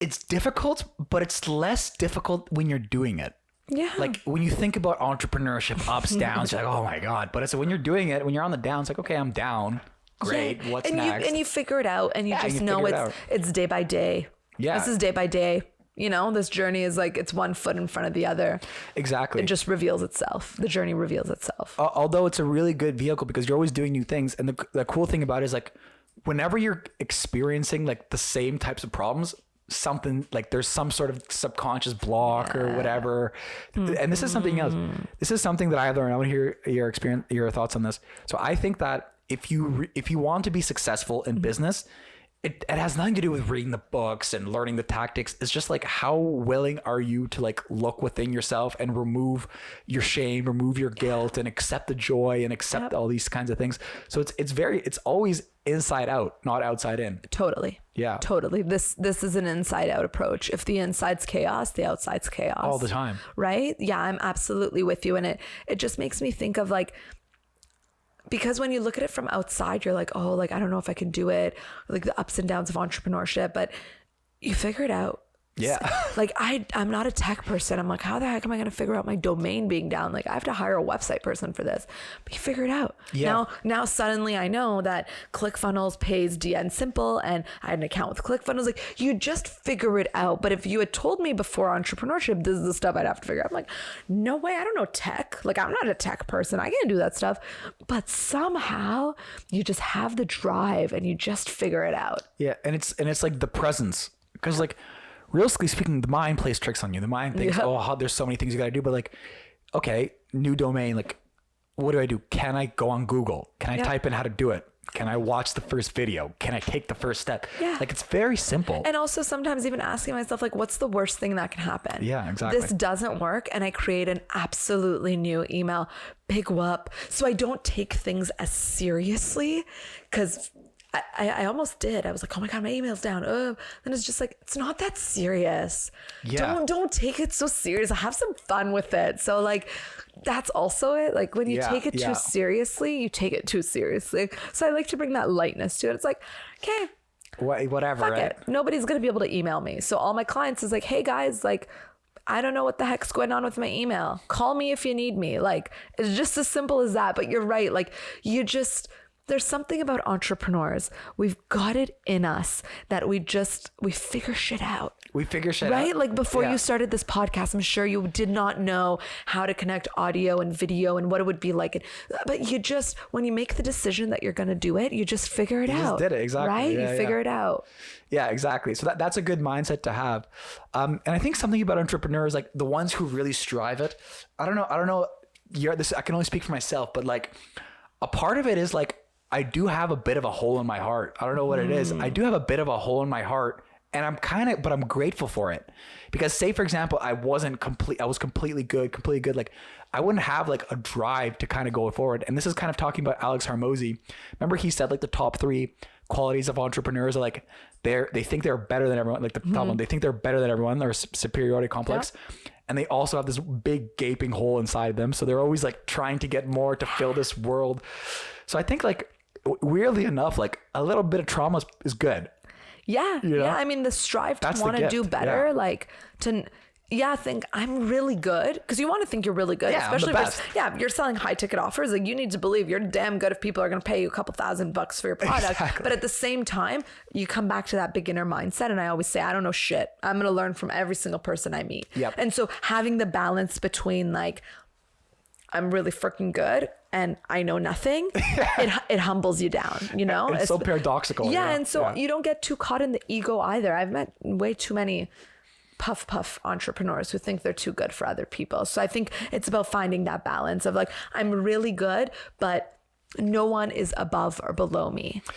it's difficult, but it's less difficult when you're doing it. Yeah. Like when you think about entrepreneurship, ups, downs, you're like, oh my God. But it's when you're doing it, when you're on the down, it's like, okay, I'm down. Great. Yeah. What's next? And you figure it out, and you just know it's day by day. Yeah. This is day by day. You know, this journey is like, it's one foot in front of the other. Exactly. It just reveals itself. The journey reveals itself. Although it's a really good vehicle because you're always doing new things. And the cool thing about it is like, whenever you're experiencing like the same types of problems, something like there's some sort of subconscious block or whatever. And this is something else. This is something that I have learned. I want to hear your experience, your thoughts on this. So I think that if you want to be successful in business, it has nothing to do with reading the books and learning the tactics. It's just like, how willing are you to like look within yourself and remove your shame, remove your guilt, and accept the joy and accept all these kinds of things. So it's always inside out, not outside in. Totally. Yeah. Totally. This is an inside out approach. If the inside's chaos, the outside's chaos. All the time. Right? Yeah, I'm absolutely with you. And it just makes me think of like, because when you look at it from outside, you're like, oh, like, I don't know if I can do it, like the ups and downs of entrepreneurship, but you figure it out. Yeah. Like I'm not a tech person. I'm like, how the heck am I going to figure out my domain being down? Like I have to hire a website person for this, but you figure it out. Yeah. Now suddenly I know that ClickFunnels pays DN Simple and I had an account with ClickFunnels. Like you just figure it out. But if you had told me before entrepreneurship, this is the stuff I'd have to figure out. I'm like, no way. I don't know tech. Like I'm not a tech person. I can't do that stuff. But somehow you just have the drive and you just figure it out. Yeah. And it's like the presence, because like, realistically speaking, the mind plays tricks on you. The mind thinks, there's so many things you got to do. But like, okay, new domain. Like, what do? Can I go on Google? Can I type in how to do it? Can I watch the first video? Can I take the first step? Yeah. Like, it's very simple. And also sometimes even asking myself, like, what's the worst thing that can happen? Yeah, exactly. This doesn't work. And I create an absolutely new email. Big whoop. So I don't take things as seriously, because I almost did. I was like, oh my God, my email's down. Then it's just like, it's not that serious. Yeah. Don't take it so serious. Have some fun with it. So like, that's also it. Like when you take it too seriously, you take it too seriously. So I like to bring that lightness to it. It's like, okay, whatever, fuck right? it. Nobody's going to be able to email me. So all my clients is like, hey guys, like, I don't know what the heck's going on with my email. Call me if you need me. Like, it's just as simple as that. But you're right. Like there's something about entrepreneurs. We've got it in us that we figure shit out. We figure shit out. Right? Like before you started this podcast, I'm sure you did not know how to connect audio and video and what it would be like. But when you make the decision that you're going to do it, you just figure it out. You just did it. Exactly. Right? You figure it out. Yeah, exactly. So that's a good mindset to have. And I think something about entrepreneurs, like the ones who really strive it, I don't know. I can only speak for myself, but like a part of it is like, I do have a bit of a hole in my heart. I don't know what it is. I do have a bit of a hole in my heart, and but I'm grateful for it, because say for example, I was completely good. Like I wouldn't have like a drive to kind of go forward. And this is kind of talking about Alex Hormozi. Remember he said like the top 3 qualities of entrepreneurs are like, they think they're better than everyone. Like the top one, they think they're better than everyone. They're superiority complex. Yeah. And they also have this big gaping hole inside them. So they're always like trying to get more to fill this world. So I think like, weirdly enough, like a little bit of trauma is good. Yeah. You know? Yeah. I mean, the strive to want to do better, like to think I'm really good, because you want to think you're really good, especially if you're selling high ticket offers. Like you need to believe you're damn good if people are going to pay you a couple $1,000 for your product. Exactly. But at the same time, you come back to that beginner mindset. And I always say, I don't know shit. I'm going to learn from every single person I meet. Yep. And so having the balance between like, I'm really freaking good and I know nothing, it humbles you down, you know? It's so paradoxical. Yeah. And so you don't get too caught in the ego either. I've met way too many puff entrepreneurs who think they're too good for other people. So I think it's about finding that balance of like, I'm really good, but no one is above or below me.